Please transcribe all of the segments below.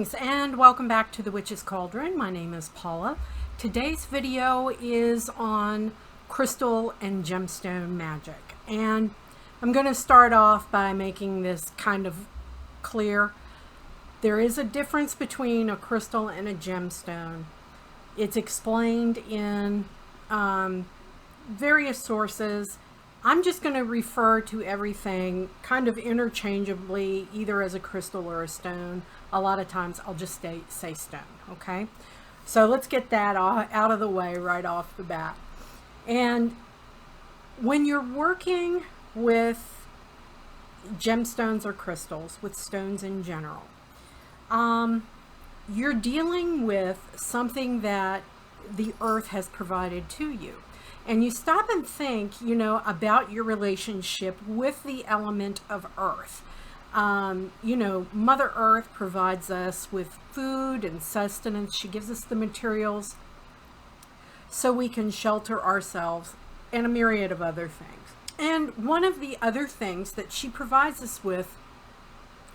Greetings and welcome back to the Witch's Cauldron. My name is Paula. Today's video is on crystal and gemstone magic, and I'm going to start off by making this kind of clear. There is a difference between a crystal and a gemstone. It's explained in various sources. I'm just going to refer to everything kind of interchangeably, either as a crystal or a stone. A lot of times I'll just say stone, okay? So let's get that out of the way right off the bat. And when you're working with gemstones or crystals, with stones in general, you're dealing with something that the earth has provided to you. And you stop and think, about your relationship with the element of earth. Mother Earth provides us with food and sustenance. She gives us the materials so we can shelter ourselves and a myriad of other things. And one of the other things that she provides us with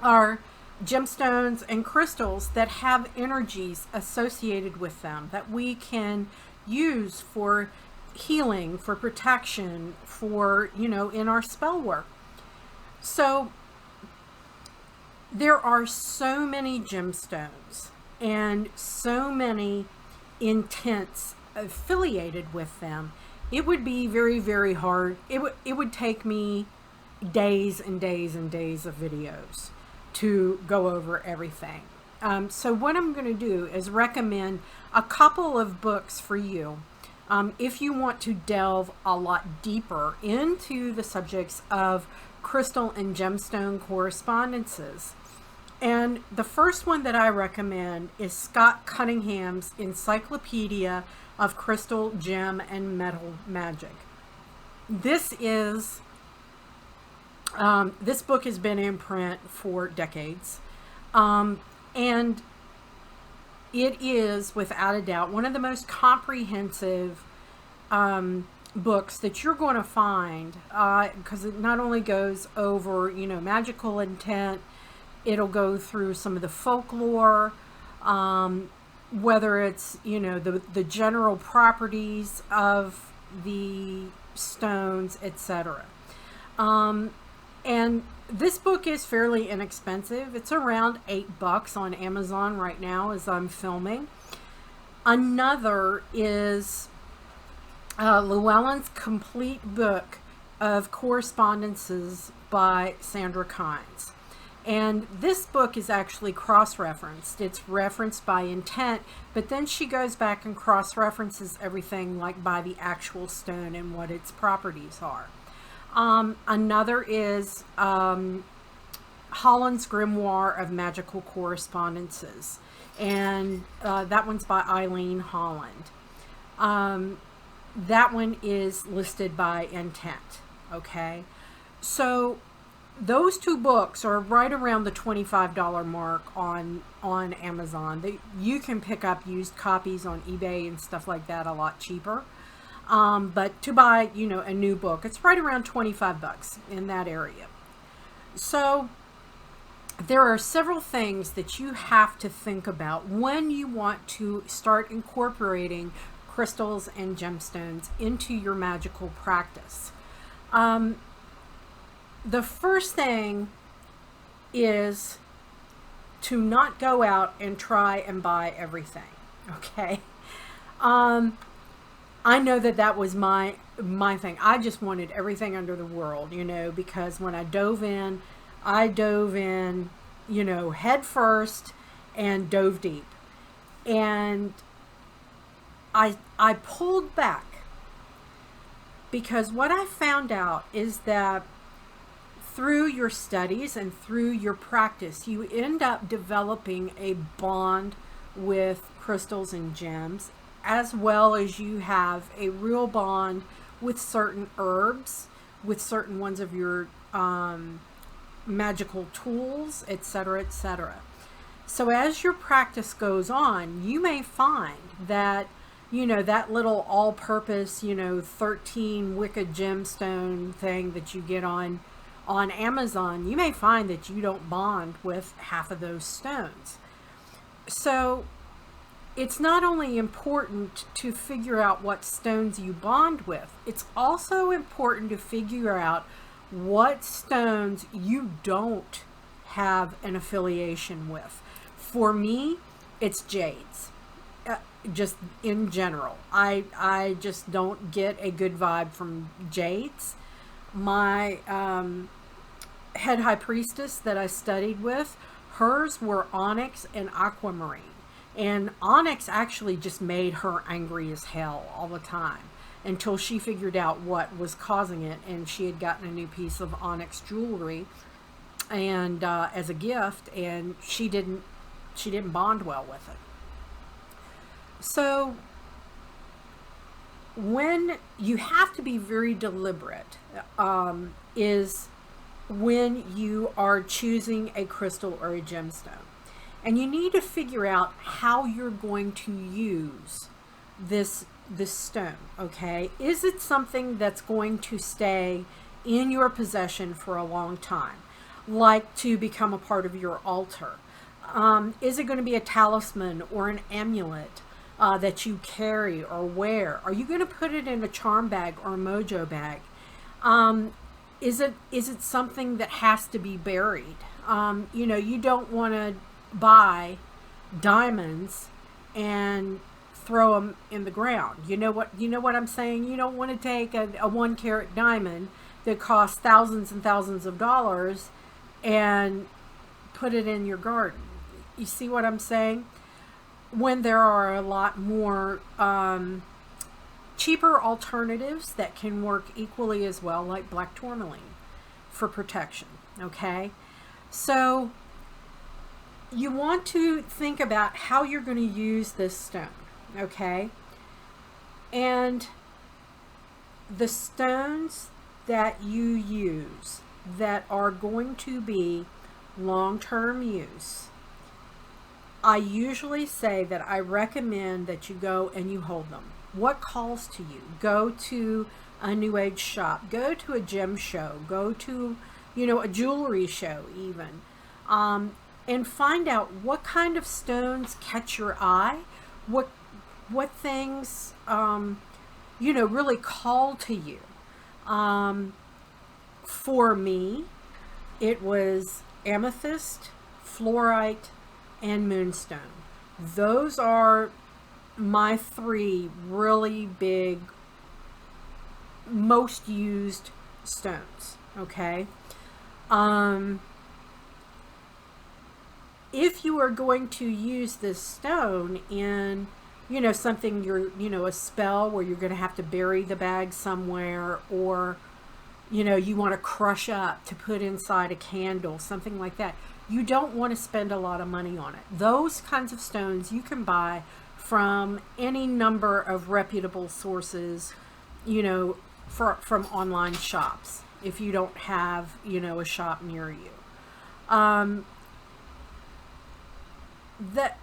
are gemstones and crystals that have energies associated with them that we can use for healing, for protection, for, in our spell work. So there are so many gemstones and so many intents affiliated with them. It would be very, very hard. It would take me days and days and days of videos to go over everything. So what I'm going to do is recommend a couple of books for you. If you want to delve a lot deeper into the subjects of crystal and gemstone correspondences. And the first one that I recommend is Scott Cunningham's Encyclopedia of Crystal, Gem, and Metal Magic. This book has been in print for decades. And it is, without a doubt, one of the most comprehensive books that you're going to find, because it not only goes over, magical intent, it'll go through some of the folklore, whether it's, the general properties of the stones, etc. And this book is fairly inexpensive. It's around $8 on Amazon right now as I'm filming. Another is Llewellyn's complete book of correspondences by Sandra Kynes. And this book is actually cross-referenced. It's referenced by intent, but then she goes back and cross-references everything like by the actual stone and what its properties are. Another is Holland's Grimoire of Magical Correspondences, and that one's by Eileen Holland. That one is listed by intent, okay? So those two books are right around the $25 mark on Amazon. You can pick up used copies on eBay and stuff like that a lot cheaper. But to buy, a new book, it's right around $25 in that area. So there are several things that you have to think about when you want to start incorporating crystals and gemstones into your magical practice. The first thing is to not go out and try and buy everything, okay? I know that was my thing. I just wanted everything under the world, because when I dove in, head first and dove deep. And I pulled back, because what I found out is that through your studies and through your practice, you end up developing a bond with crystals and gems, as well as you have a real bond with certain herbs, with certain ones of your magical tools, etc., etc. So as your practice goes on, you may find that, that little all-purpose, 13 Wicca gemstone thing that you get on Amazon, you may find that you don't bond with half of those stones. So it's not only important to figure out what stones you bond with, it's also important to figure out what stones you don't have an affiliation with. For me, it's jades. Just in general, I just don't get a good vibe from jades. My head high priestess that I studied with, hers were onyx and aquamarine. And Onyx actually just made her angry as hell all the time until she figured out what was causing it, and she had gotten a new piece of Onyx jewelry and as a gift, and she didn't bond well with it. So when you have to be very deliberate is when you are choosing a crystal or a gemstone. And you need to figure out how you're going to use this stone, okay? Is it something that's going to stay in your possession for a long time, like to become a part of your altar? Is it going to be a talisman or an amulet that you carry or wear? Are you going to put it in a charm bag or a mojo bag? Is it something that has to be buried? You know, you don't want to buy diamonds and throw them in the ground. You know what I'm saying? You don't want to take a 1 carat diamond that costs thousands and thousands of dollars and put it in your garden. You see what I'm saying? When there are a lot more cheaper alternatives that can work equally as well, like black tourmaline for protection. Okay, so you want to think about how you're going to use this stone, okay? And the stones that you use that are going to be long-term use, I usually say that I recommend that you go and you hold them. What calls to you? Go to a New Age shop, go to a gem show, go to, you know, a jewelry show even. And find out what kind of stones catch your eye, what things, you know, really call to you. For me, it was amethyst, fluorite, and moonstone. Those are my 3 really big, most used stones, okay? If you are going to use this stone in, you know, something a spell where you're going to have to bury the bag somewhere, or, you know, you want to crush up to put inside a candle, something like that, you don't want to spend a lot of money on it. Those kinds of stones you can buy from any number of reputable sources, you know, from online shops, if you don't have, you know, a shop near you.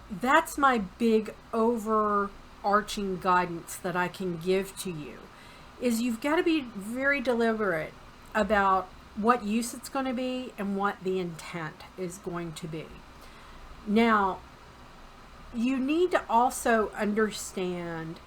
That's my big overarching guidance that I can give to you, is you've got to be very deliberate about what use it's going to be and what the intent is going to be. Now, you need to also understand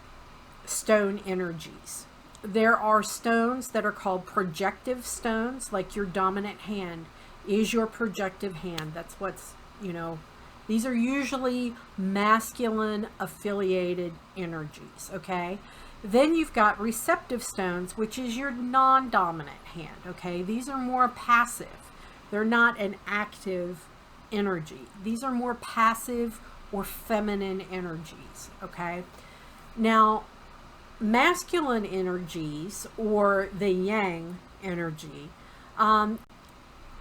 stone energies. There are stones that are called projective stones, like your dominant hand is your projective hand. That's what's, you know, these are usually masculine affiliated energies, okay? Then you've got receptive stones, which is your non-dominant hand, okay? These are more passive. They're not an active energy. These are more passive or feminine energies, okay? Now, masculine energies, or the yang energy,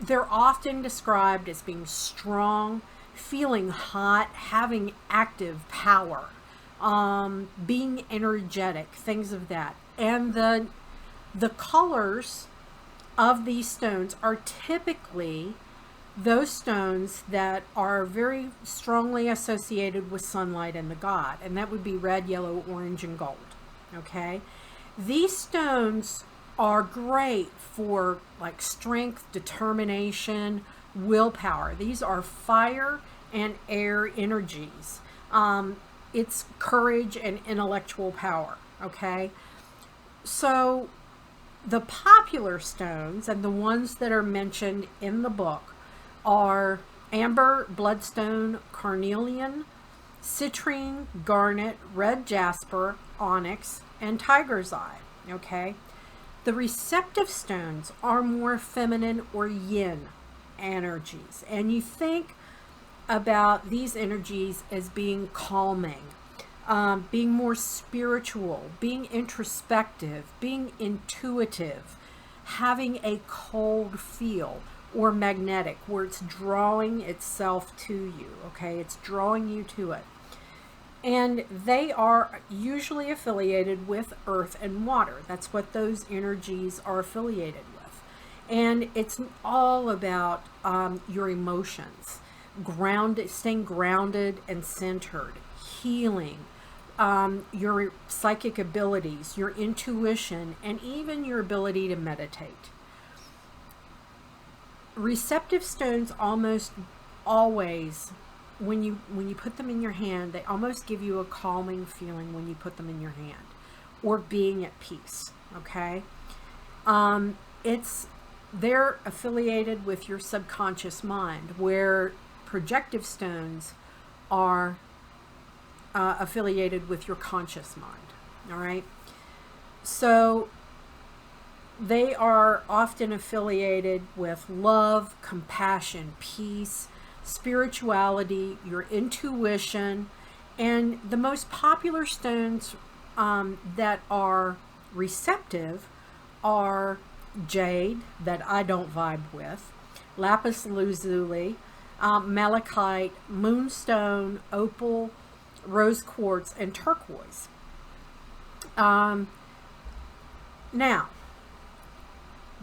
they're often described as being strong, feeling hot, having active power, being energetic, things of that. And the colors of these stones are typically those stones that are very strongly associated with sunlight and the god, and that would be red, yellow, orange, and gold. Okay, these stones are great for like strength, determination, willpower. These are fire and air energies. It's courage and intellectual power, okay? So the popular stones and the ones that are mentioned in the book are amber, bloodstone, carnelian, citrine, garnet, red jasper, onyx, and tiger's eye, okay? The receptive stones are more feminine or yin energies, and you think about these energies as being calming, being more spiritual, being introspective, being intuitive, having a cold feel, or magnetic, where it's drawing itself to you, okay? It's drawing you to it. And they are usually affiliated with earth and water. That's what those energies are affiliated with. And it's all about your emotions, staying grounded and centered, healing, your psychic abilities, your intuition, and even your ability to meditate. Receptive stones almost always, when you put them in your hand, they almost give you a calming feeling when you put them in your hand, or being at peace, okay? They're affiliated with your subconscious mind, where projective stones are affiliated with your conscious mind, all right? So they are often affiliated with love, compassion, peace, spirituality, your intuition, and the most popular stones that are receptive are jade, that I don't vibe with, lapis lazuli, malachite, moonstone, opal, rose quartz, and turquoise. Now,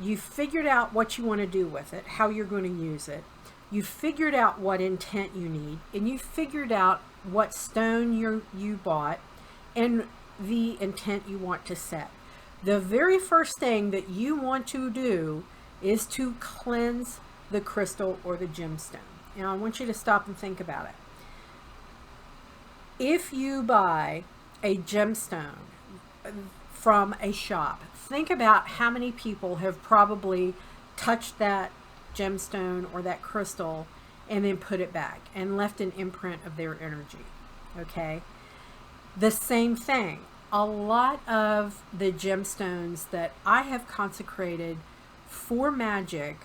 you figured out what you want to do with it, how you're going to use it. You figured out what intent you need, and you figured out what stone you bought and the intent you want to set. The very first thing that you want to do is to cleanse the crystal or the gemstone. And I want you to stop and think about it. If you buy a gemstone from a shop, think about how many people have probably touched that gemstone or that crystal and then put it back and left an imprint of their energy, okay? The same thing. A lot of the gemstones that I have consecrated for magic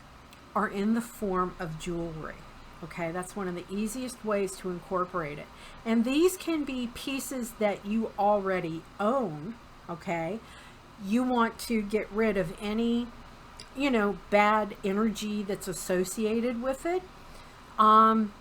are in the form of jewelry, okay? That's one of the easiest ways to incorporate it. And these can be pieces that you already own, okay? You want to get rid of any, bad energy that's associated with it. And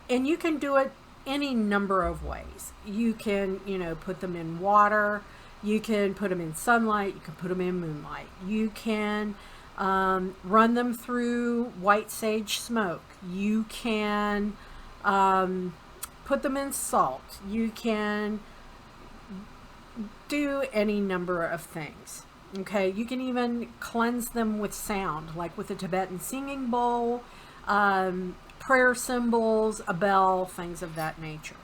you can do it any number of ways. You can, put them in water. You can put them in sunlight. You can put them in moonlight. You can run them through white sage smoke. You can put them in salt. You can do any number of things. Okay, you can even cleanse them with sound, like with a Tibetan singing bowl, prayer symbols, a bell, things of that nature.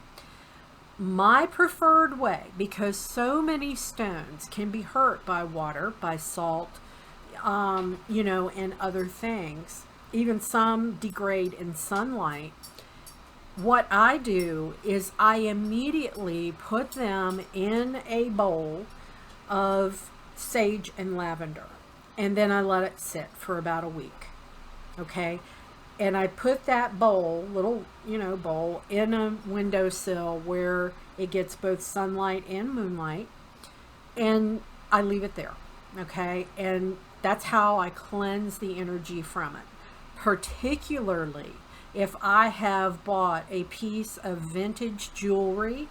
My preferred way, because so many stones can be hurt by water, by salt, and other things, even some degrade in sunlight. What I do is I immediately put them in a bowl of sage and lavender, and then I let it sit for about a week, okay? And I put that bowl, bowl, in a windowsill where it gets both sunlight and moonlight, and I leave it there, okay? And that's how I cleanse the energy from it, particularly if I have bought a piece of vintage jewelry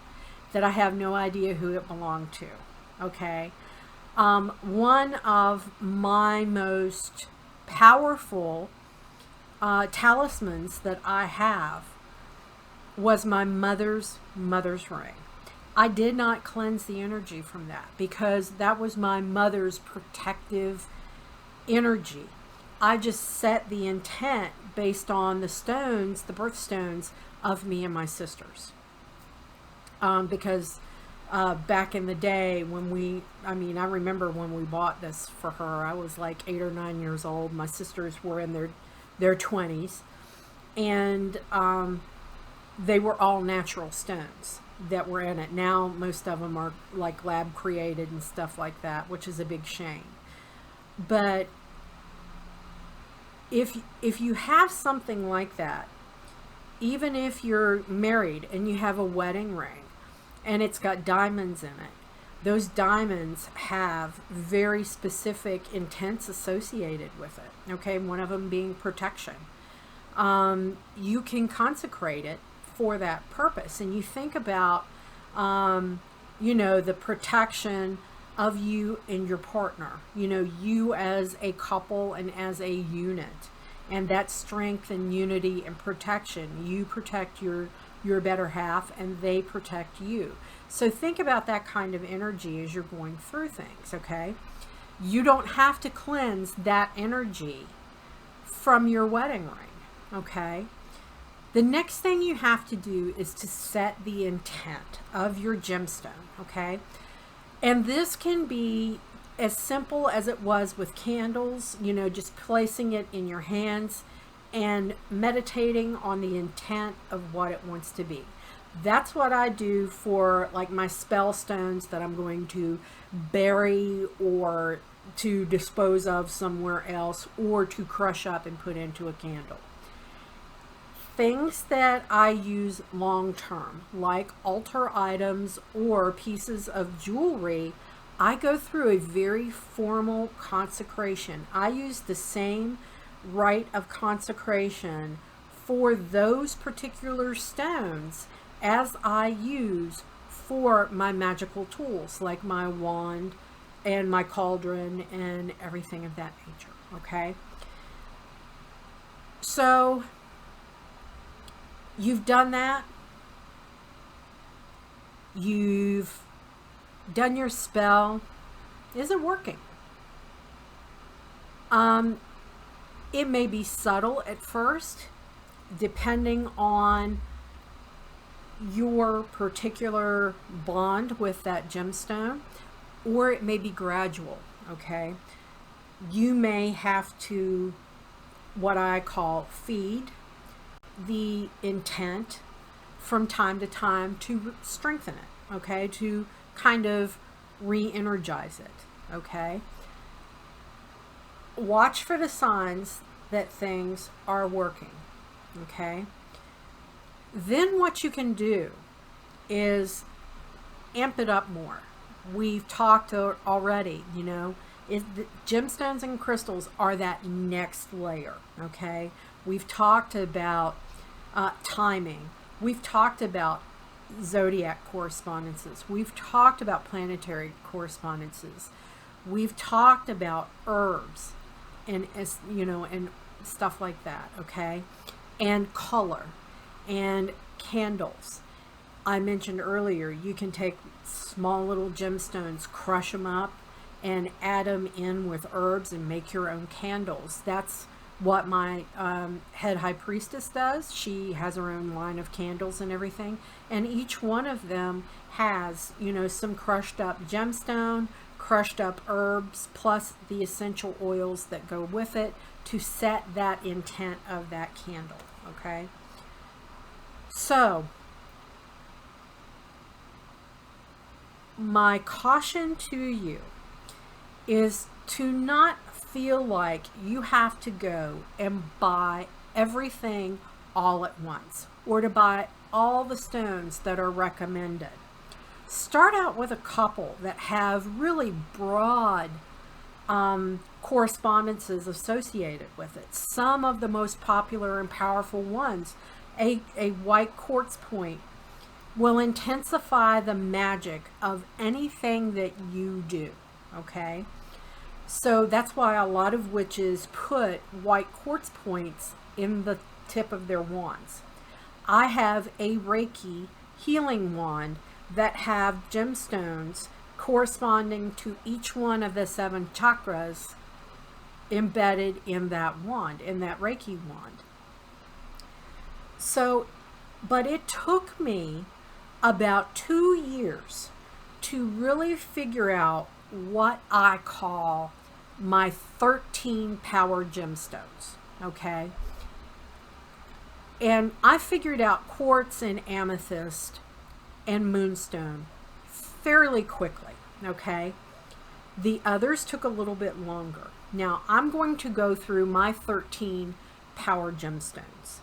that I have no idea who it belonged to, okay? One of my most powerful talismans that I have was my mother's ring. I did not cleanse the energy from that because that was my mother's protective energy. I just set the intent based on the stones, the birthstones, of me and my sisters. Because back in the day when I remember when we bought this for her, I was like 8 or 9 years old. My sisters were in their 20s, and they were all natural stones that were in it. Now most of them are like lab created and stuff like that, which is a big shame. But if you have something like that, even if you're married and you have a wedding ring and it's got diamonds in it, those diamonds have very specific intents associated with it. Okay, one of them being protection. You can consecrate it for that purpose. And you think about, the protection of you and your partner, you as a couple and as a unit, and that strength and unity and protection. You protect your better half and they protect you. So think about that kind of energy as you're going through things, okay? You don't have to cleanse that energy from your wedding ring, okay? The next thing you have to do is to set the intent of your gemstone, okay? And this can be as simple as it was with candles, just placing it in your hands and meditating on the intent of what it wants to be. That's what I do for like my spell stones that I'm going to bury or to dispose of somewhere else, or to crush up and put into a candle. Things that I use long term, like altar items or pieces of jewelry, I go through a very formal consecration. I use the same rite of consecration for those particular stones as I use for my magical tools, like my wand and my cauldron and everything of that nature, okay? So you've done that. You've done your spell. Is it working? It may be subtle at first, depending on your particular bond with that gemstone, or it may be gradual, okay? You may have to, what I call, feed the intent from time to time to strengthen it, okay? To kind of re-energize it, okay? Watch for the signs that things are working, okay? Then what you can do is amp it up more. We've talked already, gemstones and crystals are that next layer, okay? We've talked about timing. We've talked about zodiac correspondences. We've talked about planetary correspondences. We've talked about herbs and and stuff like that, okay? And color and candles. I mentioned earlier, you can take small little gemstones, crush them up, and add them in with herbs and make your own candles. That's what my head high priestess does. She has her own line of candles and everything, and each one of them has some crushed up gemstone, crushed up herbs, plus the essential oils that go with it to set that intent of that candle, okay? So my caution to you is to not feel like you have to go and buy everything all at once, or to buy all the stones that are recommended. Start out with a couple that have really broad correspondences associated with it. Some of the most popular and powerful ones, a white quartz point, will intensify the magic of anything that you do, okay? So that's why a lot of witches put white quartz points in the tip of their wands. I have a Reiki healing wand that have gemstones corresponding to each one of the 7 chakras embedded in that wand, in that Reiki wand. So But it took me about 2 years to really figure out what I call my 13 power gemstones, okay? And I figured out quartz and amethyst and moonstone fairly quickly, okay? The others took a little bit longer. Now, I'm going to go through my 13 power gemstones.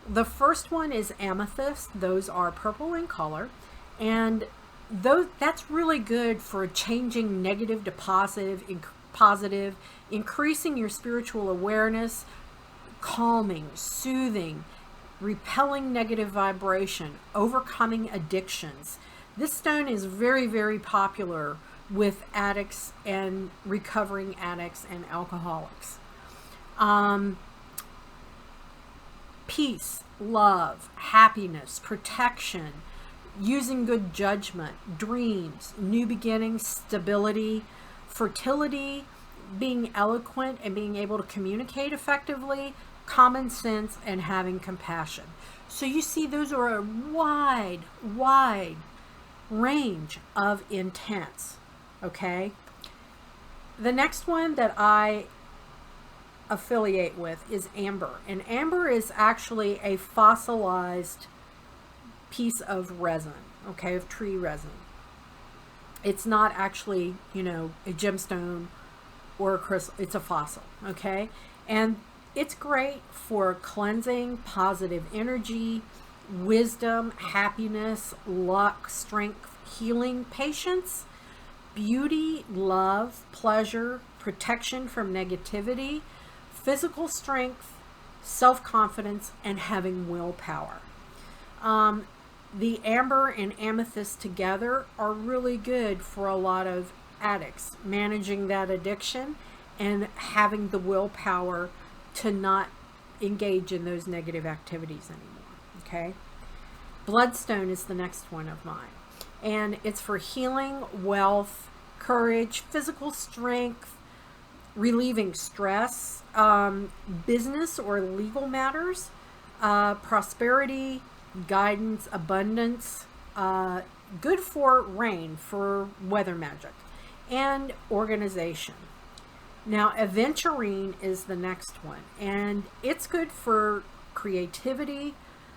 The first one is amethyst. Those are purple in color, and that's really good for changing negative to positive, increasing your spiritual awareness, calming, soothing, repelling negative vibration, overcoming addictions. This stone is very, very popular with addicts and recovering addicts and alcoholics. Peace, love, happiness, protection, using good judgment, dreams, new beginnings, stability, fertility, being eloquent and being able to communicate effectively, common sense, and having compassion. So you see, those are a wide range of intents, okay? The next one that I affiliate with is amber, and amber is actually a fossilized piece of resin, okay, of tree resin. It's not actually, you know, a gemstone or a crystal. It's a fossil, okay? And it's great for cleansing, positive energy, wisdom, happiness, luck, strength, healing, patience, beauty, love, pleasure, protection from negativity, physical strength, self-confidence, and having willpower. The amber and amethyst together are really good for a lot of addicts, managing that addiction and having the willpower to not engage in those negative activities anymore, okay? Bloodstone is the next one of mine, and it's for healing, wealth, courage, physical strength, relieving stress, business or legal matters, prosperity, guidance, abundance, good for rain, for weather magic, and organization. Now, aventurine is the next one, and it's good for creativity,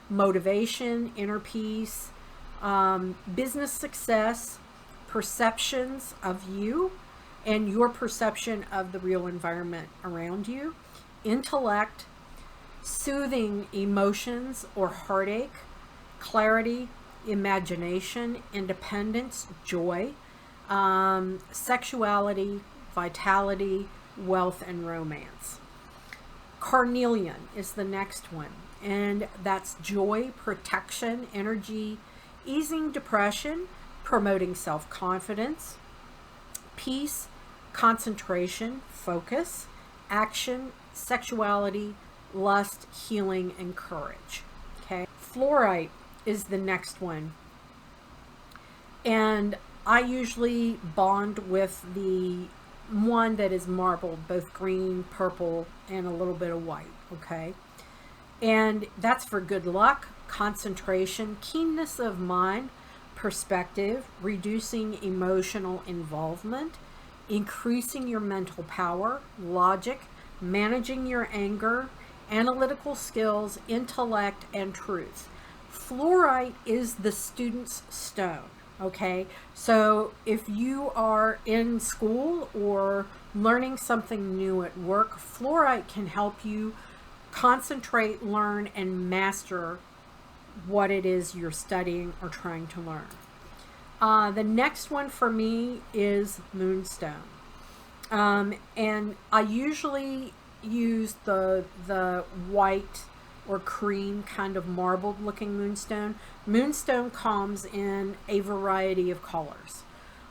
motivation, inner peace, business success, perceptions of you and your perception of the real environment around you, intellect, soothing emotions or heartache, clarity, imagination, independence, joy, sexuality, vitality, wealth, and romance. Carnelian is the next one, and that's joy, protection, energy, easing depression, promoting self-confidence, peace, concentration, focus, action, sexuality, lust, healing, and courage. Okay. Fluorite is the next one, and I usually bond with the one that is marbled, both green, purple, and a little bit of white, okay? And that's for good luck, concentration, keenness of mind, perspective, reducing emotional involvement, increasing your mental power, logic, managing your anger, analytical skills, intellect, and truth. Fluorite is the student's stone. Okay, so if you are in school or learning something new at work, fluorite can help you concentrate, learn, and master what it is you're studying or trying to learn. The next one for me is moonstone. And I usually use the white or cream kind of marbled looking moonstone. Moonstone comes in a variety of colors.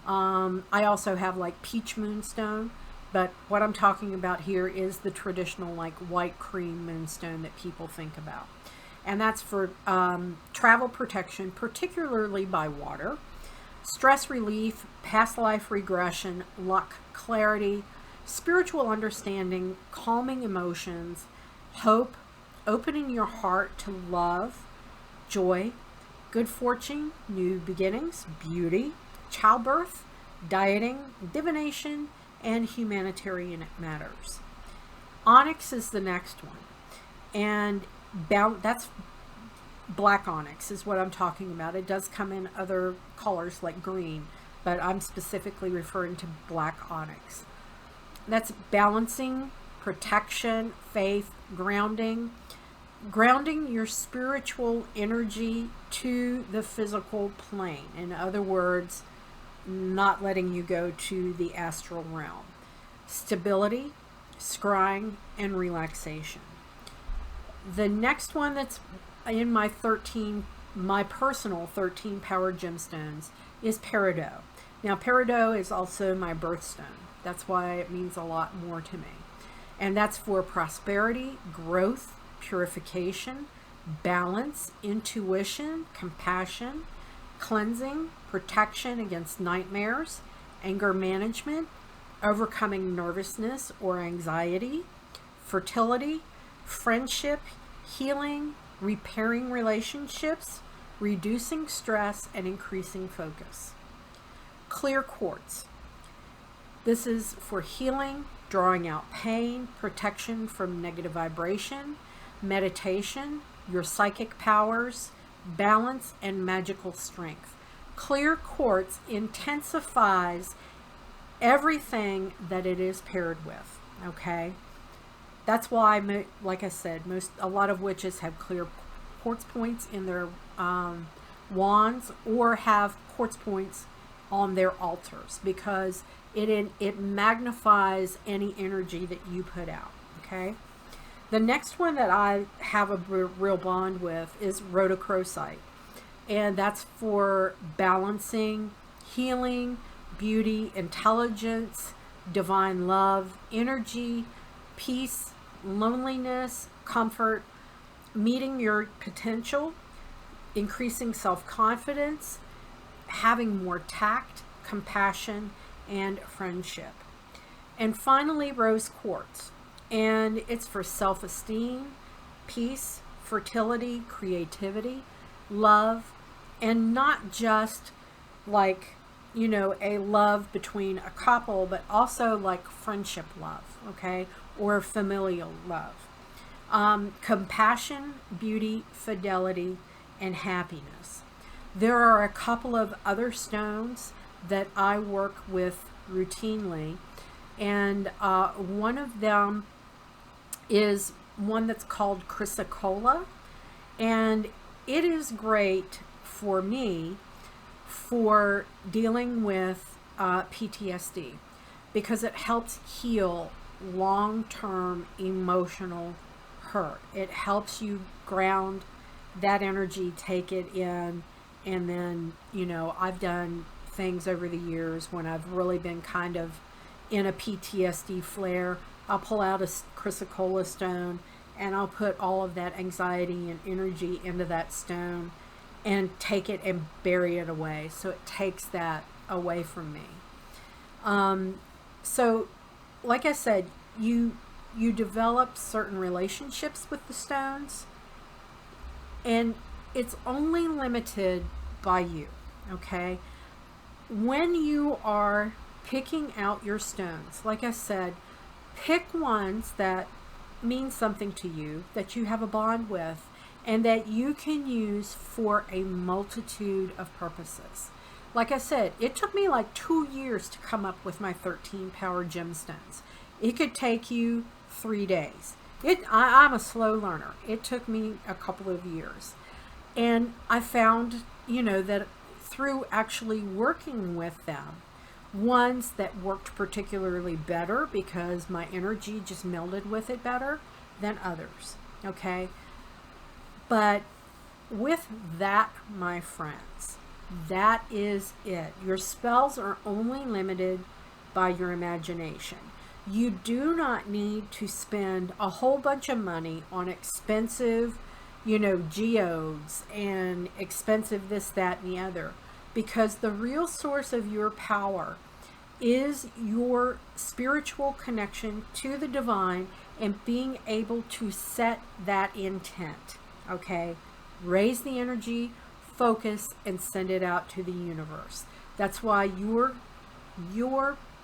I also have like peach moonstone, but what I'm talking about here is the traditional like white cream moonstone that people think about. And that's for travel protection, particularly by water, stress relief, past life regression, luck, clarity, spiritual understanding, calming emotions, hope, opening your heart to love, joy, good fortune, new beginnings, beauty, childbirth, dieting, divination, and humanitarian matters. Onyx is the next one, and that's black onyx is what I'm talking about. It does come in other colors like green, but I'm specifically referring to black onyx. That's balancing, protection, faith, grounding your spiritual energy to the physical plane. In other words, not letting you go to the astral realm. Stability, scrying, and relaxation. The next one that's in my personal 13 Power Gemstones is Peridot. Now, Peridot is also my birthstone. That's why it means a lot more to me. And that's for prosperity, growth, purification, balance, intuition, compassion, cleansing, protection against nightmares, anger management, overcoming nervousness or anxiety, fertility, friendship, healing, repairing relationships, reducing stress, and increasing focus. Clear quartz. This is for healing, drawing out pain, protection from negative vibration, meditation, your psychic powers, balance, and magical strength. Clear quartz intensifies everything that it is paired with, okay? That's why, like I said, a lot of witches have clear quartz points in their wands, or have quartz points on their altars, because it magnifies any energy that you put out, okay? The next one that I have a real bond with is Rhodochrosite, and that's for balancing, healing, beauty, intelligence, divine love, energy, peace, loneliness, comfort, meeting your potential, increasing self-confidence, having more tact, compassion, and friendship. And finally, rose quartz, and it's for self-esteem, peace, fertility, creativity, love, and not just like, you know, a love between a couple, but also like friendship love, okay, or familial love. Compassion, beauty, fidelity, and happiness. There are a couple of other stones that I work with routinely, and one of them is one that's called Chrysocolla, and it is great for me for dealing with PTSD, because it helps heal long-term emotional hurt. It helps you ground that energy, take it in, and then, you know, I've done things over the years when I've really been kind of in a PTSD flare. I'll pull out a Chrysocolla stone and I'll put all of that anxiety and energy into that stone and take it and bury it away, so it takes that away from me. So like I said, you develop certain relationships with the stones, and it's only limited by you, okay? When you are picking out your stones, like I said, pick ones that mean something to you, that you have a bond with, and that you can use for a multitude of purposes. Like I said, it took me like 2 years to come up with my 13 Power Gemstones. It could take you 3 days. I'm a slow learner. It took me a couple of years. And I found, you know, that through actually working with them, ones that worked particularly better because my energy just melded with it better than others, okay? But with that, my friends, that is it. Your spells are only limited by your imagination. You do not need to spend a whole bunch of money on expensive, you know, geodes and expensive this, that, and the other, because the real source of your power is your spiritual connection to the divine and being able to set that intent, okay? Raise the energy, focus, and send it out to the universe. That's why your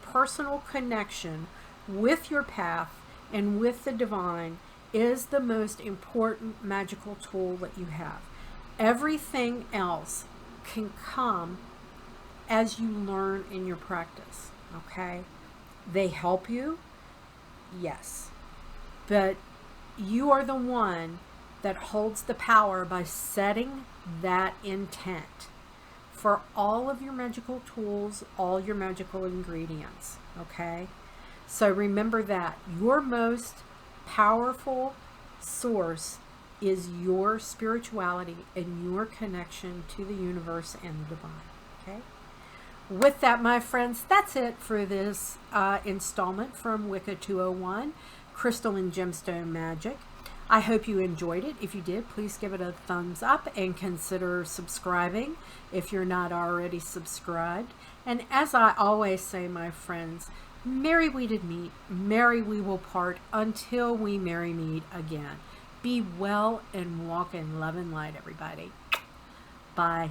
personal connection with your path and with the divine is the most important magical tool that you have. Everything else can come as you learn in your practice, okay? They help you, yes, but you are the one that holds the power by setting that intent for all of your magical tools, all your magical ingredients, okay? So remember that your most powerful source is your spirituality and your connection to the universe and the divine, okay? With that, my friends, that's it for this installment from Wicca 201, Crystal and Gemstone Magic. I hope you enjoyed it. If you did, please give it a thumbs up and consider subscribing if you're not already subscribed. And as I always say, my friends, merry we did meet, merry we will part, until we merry meet again. Be well and walk in love and light, everybody. Bye.